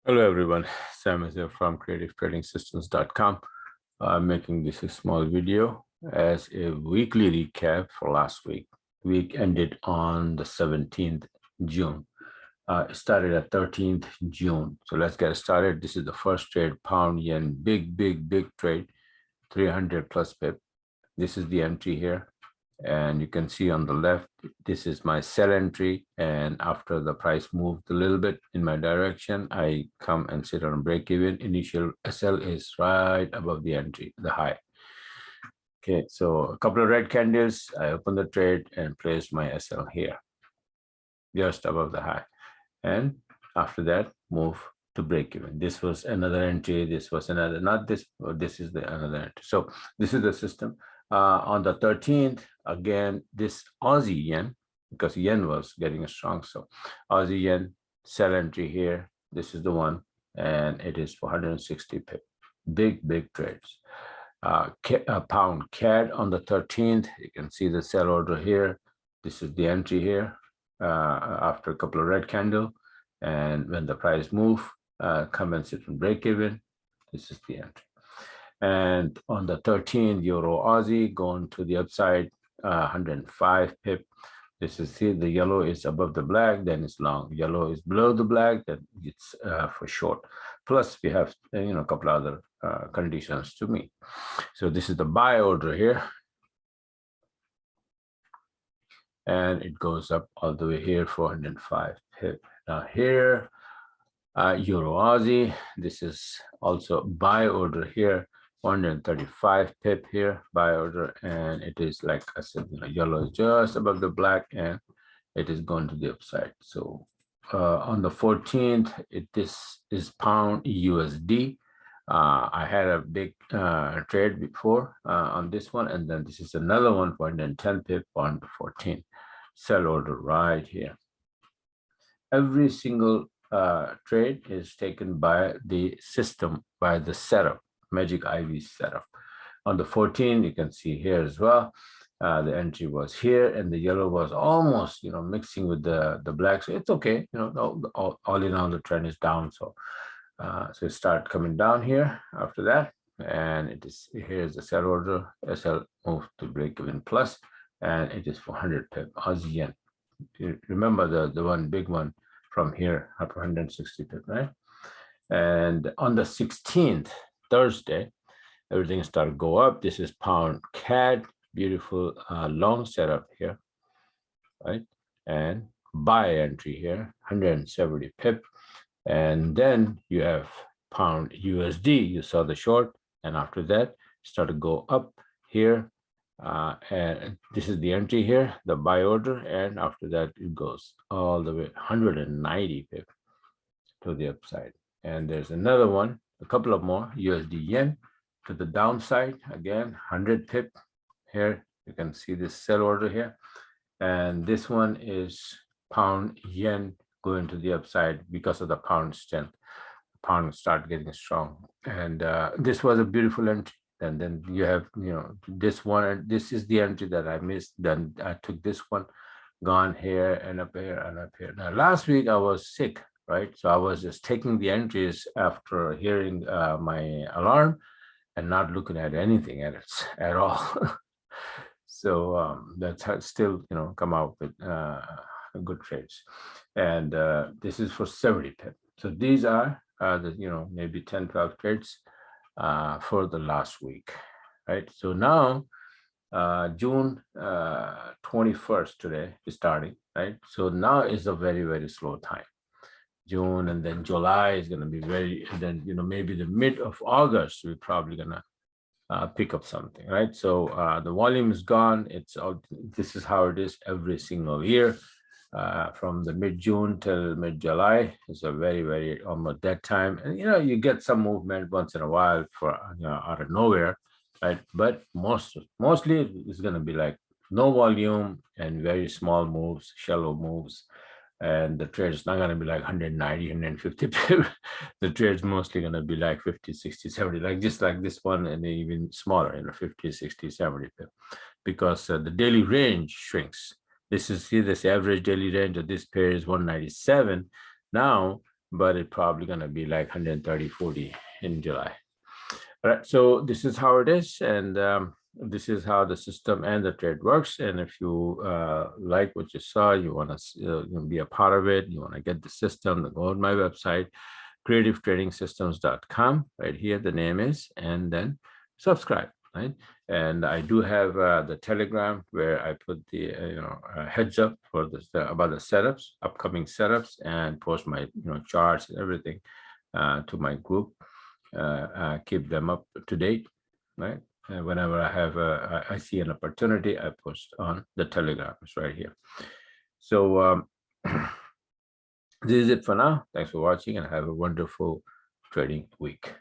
Hello everyone, Sam is here from creativetradingsystems.com. I'm making this a small video as a weekly recap for last week. Week ended on the 17th June. It started at 13th June. So let's get started. This is the first trade, pound yen, big trade, 300 plus pip. This is the entry here. And you can see on the left, this is my sell entry. And after the price moved a little bit in my direction, I come and sit on break even. Initial SL is right above the entry, the high. Okay, so a couple of red candles. I opened the trade and placed my SL here, just above the high. And after that, move to break even. This was another entry. This was another, not this, this is the another entry. So this is the system. On the 13th, again, this Aussie yen, because yen was getting strong. So Aussie yen, sell entry here. This is the one, and it is 460 pip. Big trades. Pound CAD on the 13th, you can see the sell order here. This is the entry here after a couple of red candle. And when the price move, come and sit and break even. This is the entry. And on the 13th, Euro Aussie going to the upside, 105 pip. This is here, the yellow is above the black, then it's long. Yellow is below the black, then it's for short. Plus we have, a couple other conditions to meet. So this is the buy order here. And it goes up all the way here, 405 pip. Now here, Euro Aussie, this is also buy order here, 135 pip here, buy order, and it is like I said, yellow is just above the black, and it is going to the upside. So on the 14th, this is pound USD. I had a big trade before on this one, and then this is another one, 110 pip on the 14th. Sell order right here. Every single trade is taken by the system, by the setup, Magic IV setup. On the 14th, you can see here as well, the entry was here, and the yellow was almost, mixing with the black. So it's okay, all in all, the trend is down. So so it started coming down here after that, and it is here's the sell order. SL moved to break even plus, and it is 400 pip Aussie yen. You remember the one big one from here up 160 pip, right? And on the 16th, Thursday, everything started to go up. This is pound CAD, beautiful long setup here, right? And buy entry here, 170 pip. And then you have pound USD, you saw the short, and after that, started to go up here. And this is the entry here, the buy order, and after that, it goes all the way 190 pip to the upside. And there's another one, a couple of more, USD yen to the downside, again, 100 pip here. You can see this sell order here. And this one is pound yen going to the upside because of the pound strength. Pound start getting strong. And this was a beautiful entry. And then you have, this one, and this is the entry that I missed. Then I took this one, gone here and up here and up here. Now, last week I was sick, right? So I was just taking the entries after hearing my alarm and not looking at anything at all. So that's how still, come out with good trades. And this is for 70 pip. So these are the, maybe 10, 12 trades for the last week, right? So now June 21st today is starting, right? So now is a very slow time. June, and then July is going to be very, and then maybe the mid of August we're probably gonna pick up something, right? So the volume is gone. It's all, this is how it is every single year. From the mid-June till mid-July is a very almost dead time, and you get some movement once in a while for out of nowhere, right? But mostly it's going to be like no volume and very small moves, shallow moves, and the trade is not going to be like 190, 150 pip. The trade is mostly going to be like 50, 60, 70, like just like this one, and even smaller, 50, 60, 70 pip, because the daily range shrinks. This is, see, this average daily range of this pair is 197. Now but it's probably going to be like 130, 40 in July. All right, so this is how it is, and this is how the system and the trade works. And if you like what you saw, you want to be a part of it, you want to get the system, then go on my website, creativetradingsystems.com. Right here, the name is, and then subscribe. Right, and I do have the Telegram where I put the heads up for this about the setups, upcoming setups, and post my charts and everything to my group. Keep them up to date, right? And whenever I see an opportunity, I post on the Telegram. It's right here. So this is it for now. Thanks for watching, and have a wonderful trading week.